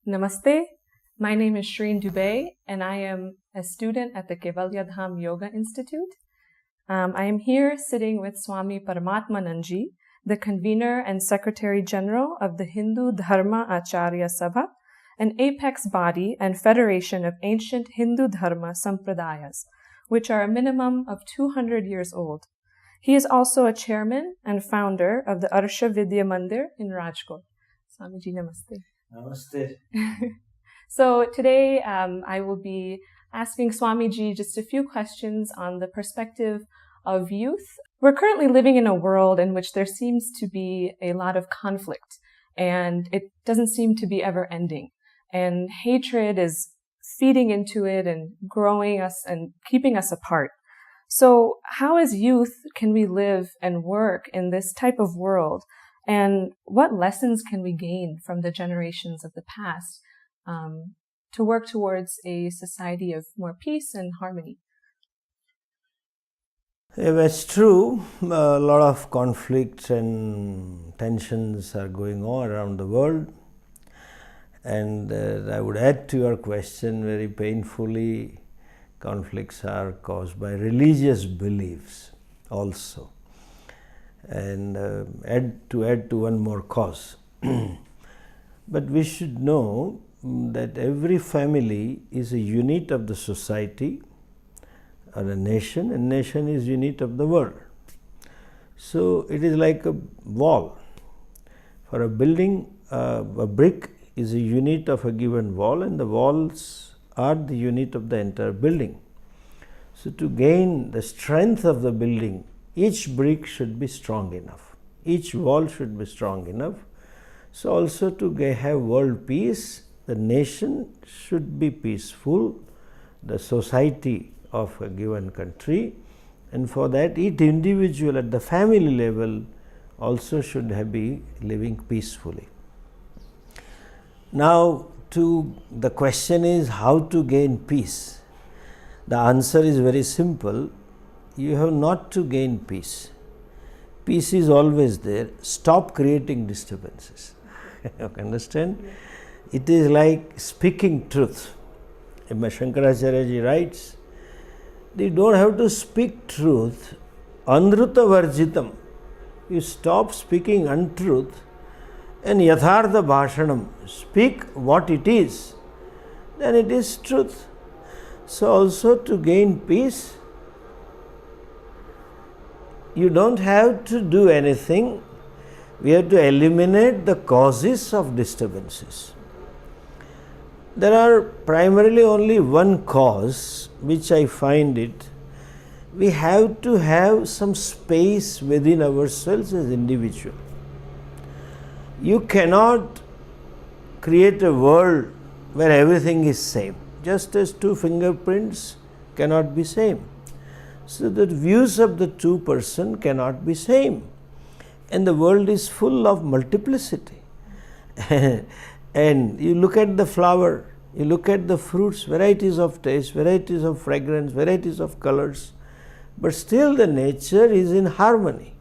Namaste. My name is Shreen Dubey, and I am a student at the Kaivalyadhama Yoga Institute. I am here sitting with Swami Parmatmananda, the convener and Secretary General of the Hindu Dharma Acharya Sabha, an apex body and federation of ancient Hindu Dharma Sampradayas, which are a minimum of 200 years old. He is also a chairman and founder of the Arsha Vidya Mandir in Rajkot. Swamiji, namaste. Namaste. So today I will be asking Swamiji just a few questions on the perspective of youth. We're currently living in a world in which there seems to be a lot of conflict, and it doesn't seem to be ever ending. And hatred is feeding into it and growing us and keeping us apart. So how as youth can we live and work in this type of world? And what lessons can we gain from the generations of the past to work towards a society of more peace and harmony? It's true, a lot of conflicts and tensions are going on around the world. And I would add to your question, very painfully, conflicts are caused by religious beliefs also. And add to one more cause. But we should know that every family is a unit of the society or a nation, and nation is unit of the world. So it is like a wall. For a building, a brick is a unit of a given wall, and the walls are the unit of the entire building. So to gain the strength of the building, each brick should be strong enough. Each wall should be strong enough. So also to have world peace, the nation should be peaceful, the society of a given country, and for that each individual at the family level also should be living peacefully. Now the question is how to gain peace. The answer is very simple. You have not to gain peace. Peace is always there. Stop creating disturbances. You understand? It is like speaking truth. Shankaracharya ji writes, you don't have to speak truth. Anruta varjitam. You stop speaking untruth and yathartha bhashanam. Speak what it is. Then it is truth. So also to gain peace, you don't have to do anything. We have to eliminate the causes of disturbances. There are primarily only one cause, which I find it. We have to have some space within ourselves as individuals. You cannot create a world where everything is same. Just as two fingerprints cannot be same. So the views of the two persons cannot be same. And the world is full of multiplicity. And you look at the flower, you look at the fruits, varieties of taste, varieties of fragrance, varieties of colors. But still the nature is in harmony.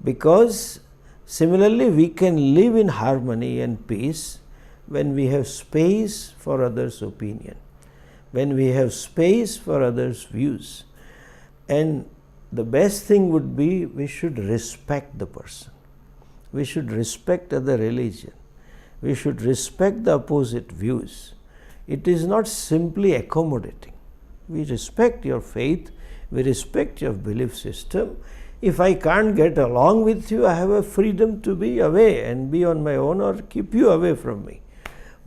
Because similarly we can live in harmony and peace when we have space for others' opinion, when we have space for others' views. And the best thing would be we should respect the person. We should respect other religion. We should respect the opposite views. It is not simply accommodating. We respect your faith. We respect your belief system. If I can't get along with you, I have a freedom to be away and be on my own or keep you away from me.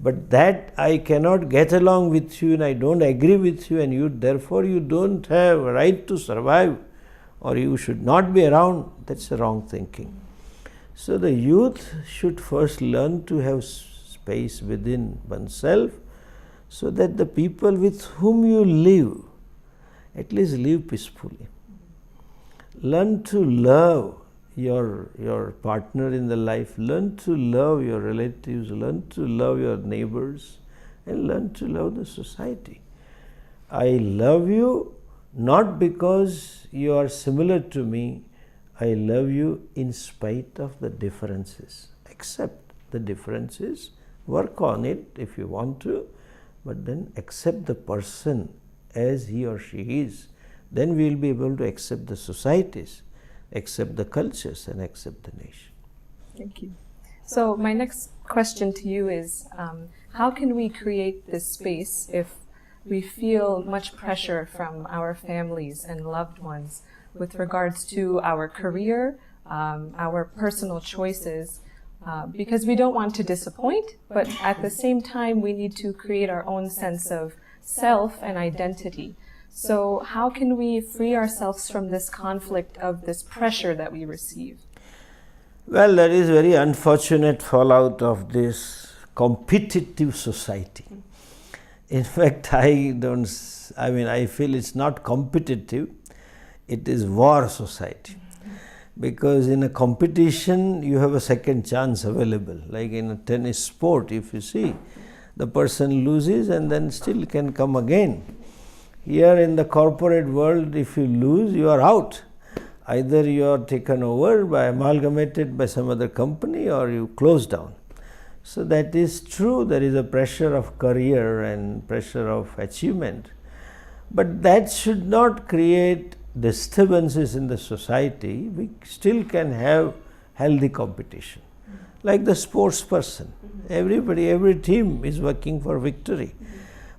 But that I cannot get along with you and I don't agree with you, and you therefore you don't have a right to survive or you should not be around, that's the wrong thinking. So the youth should first learn to have space within oneself so that the people with whom you live at least live peacefully. Learn to love your partner in the life, learn to love your relatives, learn to love your neighbors, and learn to love the society. I love you not because you are similar to me, I love you in spite of the differences. Accept the differences, work on it if you want to, but then accept the person as he or she is. Then we will be able to accept the societies, accept the cultures, and accept the nation. Thank you. So my next question to you is, how can we create this space if we feel much pressure from our families and loved ones with regards to our career, our personal choices, because we don't want to disappoint, but at the same time we need to create our own sense of self and identity. So how can we free ourselves from this conflict of this pressure that we receive? Well, that is very unfortunate fallout of this competitive society. In fact, I feel it's not competitive, it is war society. Because in a competition, you have a second chance available. Like in a tennis sport, if you see, the person loses and then still can come again. Here in the corporate world, if you lose, you are out. Either you are taken over amalgamated by some other company, or you close down. So that is true, there is a pressure of career and pressure of achievement. But that should not create disturbances in the society. We still can have healthy competition. Like the sports person, every team is working for victory.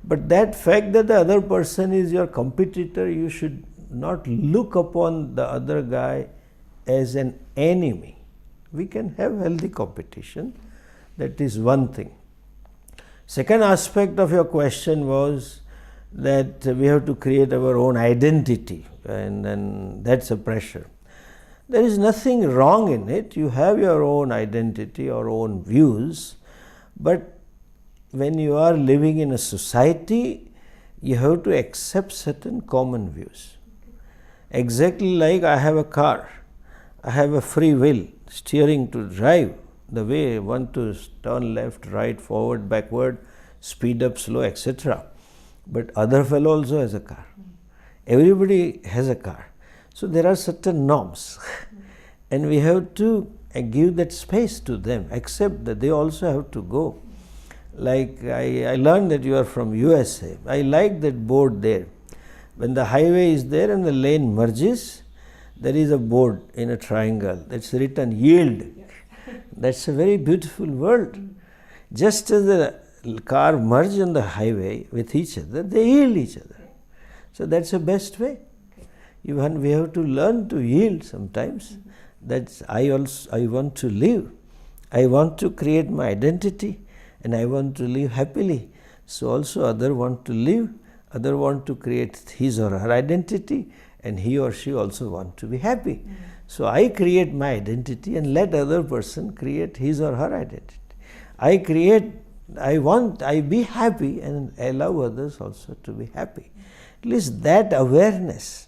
But that fact that the other person is your competitor, you should not look upon the other guy as an enemy. We can have healthy competition. That is one thing. Second aspect of your question was that we have to create our own identity, and then that's a pressure. There is nothing wrong in it. You have your own identity or own views, but when you are living in a society, you have to accept certain common views. Exactly like I have a car, I have a free will, steering to drive the way I want to turn left, right, forward, backward, speed up, slow, etc. But other fellow also has a car. Everybody has a car. So there are certain norms and we have to give that space to them, accept that they also have to go. Like I learned that you are from USA. I like that board there. When the highway is there and the lane merges, there is a board in a triangle that's written yield. That's a very beautiful word. Just as the car merge on the highway with each other, they yield each other. So that's the best way. Even we have to learn to yield sometimes. That's I want to live. I want to create my identity and I want to live happily. So also other want to live, other want to create his or her identity, and he or she also want to be happy. So I create my identity and let other person create his or her identity. I be happy and allow others also to be happy. At least that awareness,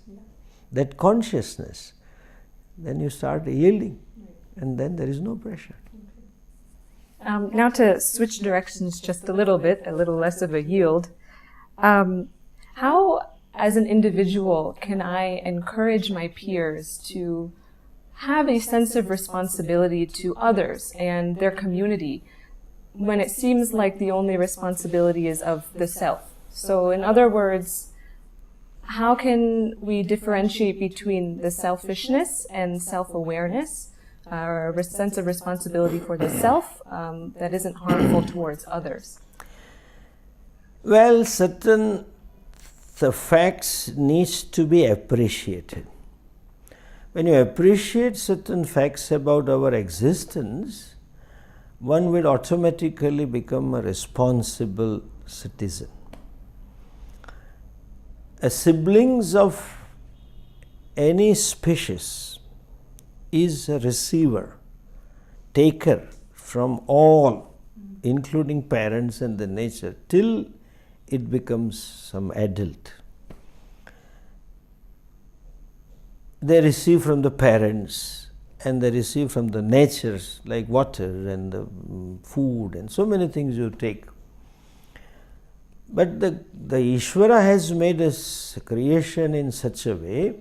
that consciousness, then you start yielding and then there is no pressure. Now to switch directions just a little bit, a little less of a yield. How, as an individual, can I encourage my peers to have a sense of responsibility to others and their community when it seems like the only responsibility is of the self? So in other words, how can we differentiate between the selfishness and self-awareness, or a sense of responsibility for the self that isn't harmful towards others? Well, the facts needs to be appreciated. When you appreciate certain facts about our existence, one will automatically become a responsible citizen. As siblings of any species is a receiver, taker from all, including parents and the nature, till it becomes some adult. They receive from the parents and they receive from the natures like water and the food and so many things you take. But the Ishvara has made us creation in such a way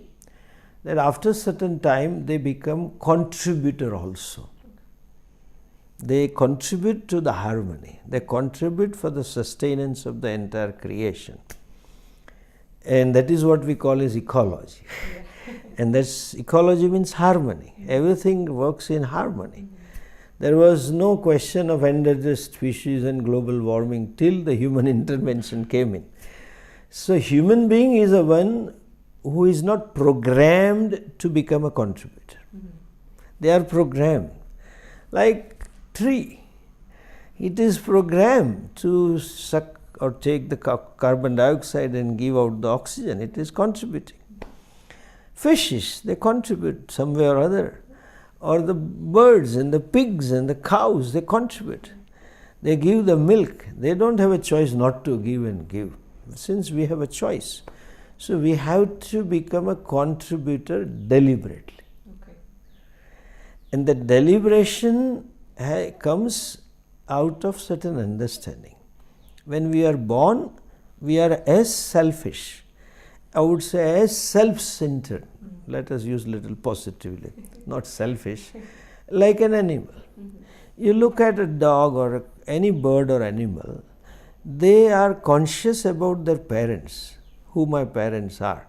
that after a certain time they become contributor also. they contribute to the harmony. They contribute for the sustenance of the entire creation. And that is what we call as ecology. Yeah. And that's ecology means harmony. Everything works in harmony. There was no question of endangered species and global warming till the human intervention came in. So human being is a one who is not programmed to become a contributor. They are programmed. Like tree, it is programmed to suck or take the carbon dioxide and give out the oxygen. It is contributing. Fishes, they contribute some way or other. Or the birds and the pigs and the cows, they contribute. They give the milk. They don't have a choice not to give and give. Since we have a choice, so we have to become a contributor deliberately. Okay. And the deliberation comes out of certain understanding. When we are born, we are as selfish, I would say as self-centered. Let us use little positively, not selfish, like an animal. You look at a dog or any bird or animal, they are conscious about their parents, who my parents are.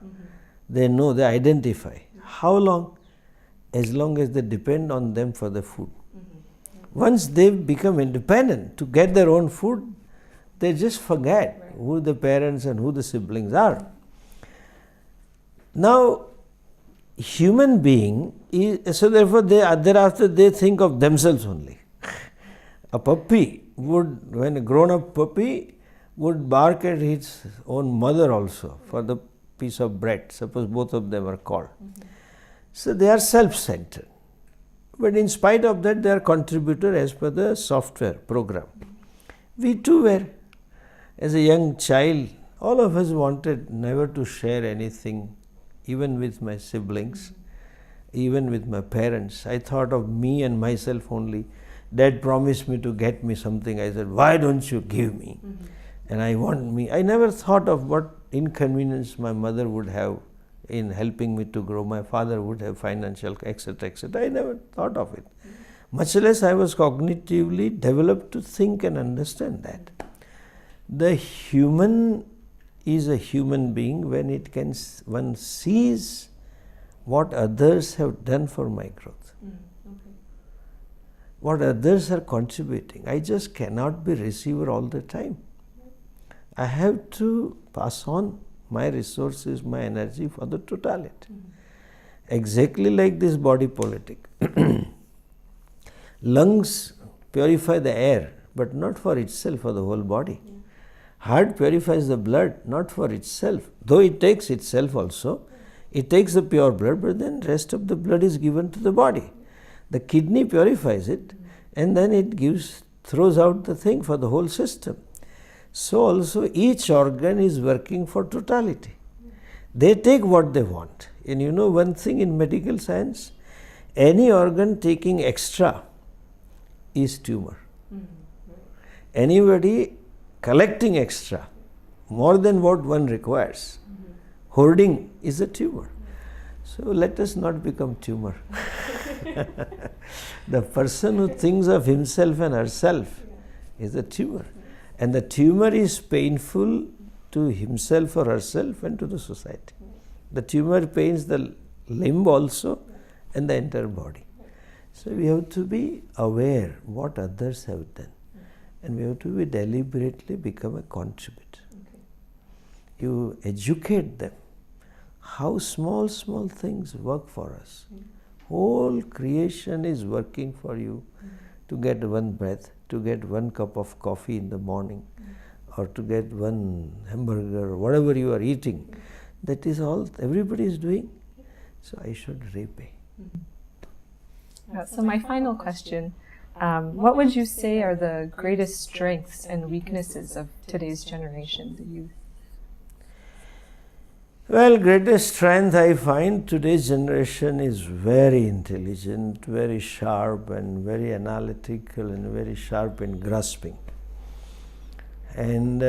They know, they identify. How long? As long as they depend on them for the food. Once they become independent to get their own food, they just forget who the parents and who the siblings are. Now, human being is, so therefore thereafter they think of themselves only. A puppy would, when a grown-up puppy would bark at its own mother also for the piece of bread, suppose both of them are called. So they are self-centered. But in spite of that, they are contributor as per the software program. We too were. As a young child, all of us wanted never to share anything, even with my siblings, even with my parents. I thought of me and myself only. Dad promised me to get me something. I said, why don't you give me? And I want me. I never thought of what inconvenience my mother would have in helping me to grow. My father would have financial, etc., etc. I never thought of it. Much less I was cognitively developed to think and understand that. The human is a human being when it can, one sees what others have done for my growth. What others are contributing. I just cannot be receiver all the time. I have to pass on my resources, my energy for the totality. Exactly like this body politic. Lungs purify the air, but not for itself, for the whole body. Heart purifies the blood, not for itself, though it takes itself also. It takes the pure blood, but then rest of the blood is given to the body. The kidney purifies it, and then it throws out the thing for the whole system. So also each organ is working for totality. They take what they want. And you know one thing in medical science, any organ taking extra is tumor. Anybody collecting extra, more than what one requires, hoarding is a tumor. So let us not become tumor. The person who thinks of himself and herself is a tumor. And the tumor is painful to himself or herself and to the society. The tumor pains the limb also and the entire body. So we have to be aware what others have done. And we have to be deliberately become a contributor. You educate them how small things work for us. Whole creation is working for you to get one breath, to get one cup of coffee in the morning, or to get one hamburger, or whatever you are eating. That is all everybody is doing. So I should repay. So my final question, what would you say are the greatest strengths and weaknesses of today's generation, the youth? Well, greatest strength I find today's generation is very intelligent, very sharp and very analytical and very sharp in grasping. And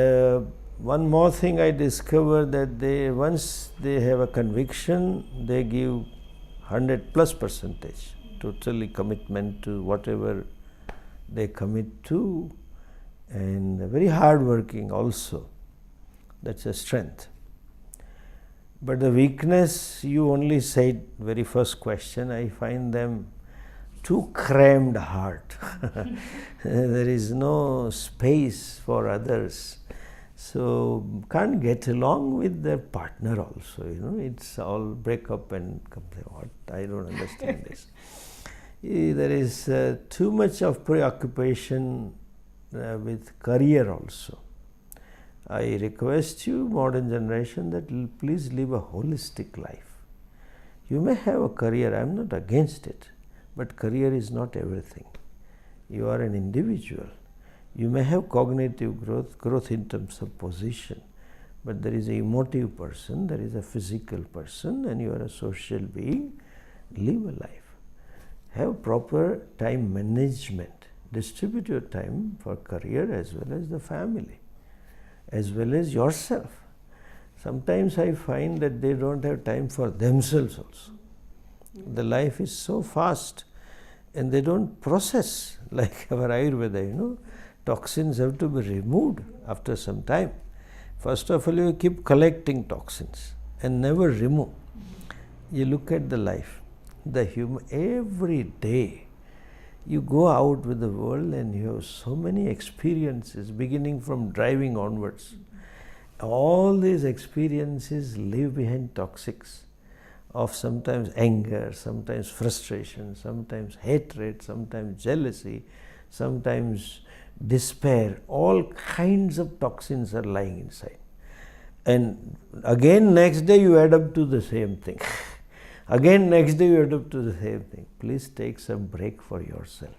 one more thing I discovered that once they have a conviction, they give 100+%, totally commitment to whatever they commit to, and very hard working also. That's a strength. But the weakness, you only said very first question, I find them too crammed heart. There is no space for others. So can't get along with their partner also, it's all break up and complain. What? I don't understand this. There is too much of preoccupation with career also. I request you, modern generation, that please live a holistic life. You may have a career, I am not against it, but career is not everything. You are an individual. You may have cognitive growth in terms of position, but there is an emotive person, there is a physical person, and you are a social being. Live a life. Have proper time management. Distribute your time for career as well as the family, as well as yourself. Sometimes I find that they don't have time for themselves also. The life is so fast and they don't process like our Ayurveda, Toxins have to be removed after some time. First of all, you keep collecting toxins and never remove. You look at the life, the human, every day you go out with the world and you have so many experiences beginning from driving onwards. All these experiences leave behind toxics of sometimes anger, sometimes frustration, sometimes hatred, sometimes jealousy, sometimes despair. All kinds of toxins are lying inside. And again next day you add up to the same thing. Again next day you add up to the same thing. Please take some break for yourself.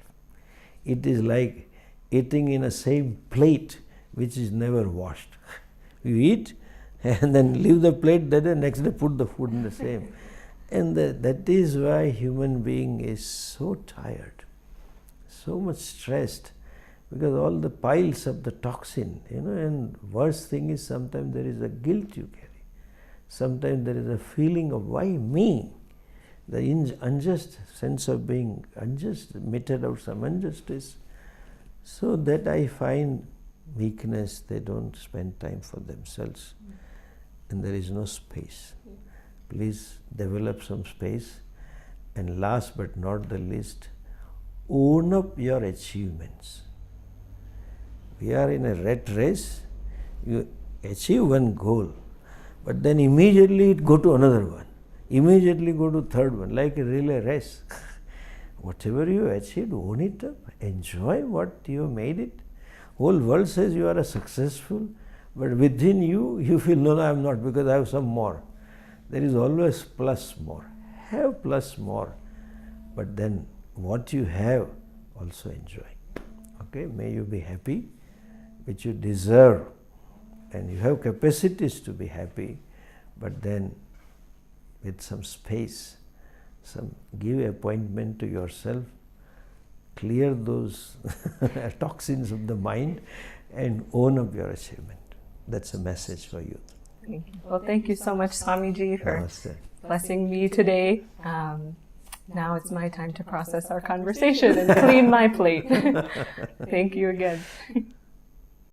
It is like eating in a same plate which is never washed. You eat and then leave the plate, then the next day put the food in the same. And that is why human being is so tired, so much stressed, because all the piles of the toxin, and worst thing is sometimes there is a guilt you carry. Sometimes there is a feeling of why me? The unjust sense of being unjust, meted out some injustice. So that I find weakness, they don't spend time for themselves and there is no space. Please develop some space. And last but not the least, own up your achievements. We are in a rat race. You achieve one goal, but then immediately go to another one. Immediately go to third one, like a relay race. Whatever you achieved, own it up. Enjoy what you made it. Whole world says you are a successful, but within you, you feel, no, I am not, because I have some more. There is always plus more. Have plus more, but then what you have, also enjoy. Okay, may you be happy, which you deserve, and you have capacities to be happy, but then with some space, give appointment to yourself, clear those toxins of the mind, and own up your achievement. That's a message for youth. Thank you. Well, thank you so much, Swamiji, for Namaste. blessing me today. Now it's my time to process our conversation and clean my plate. Thank you again.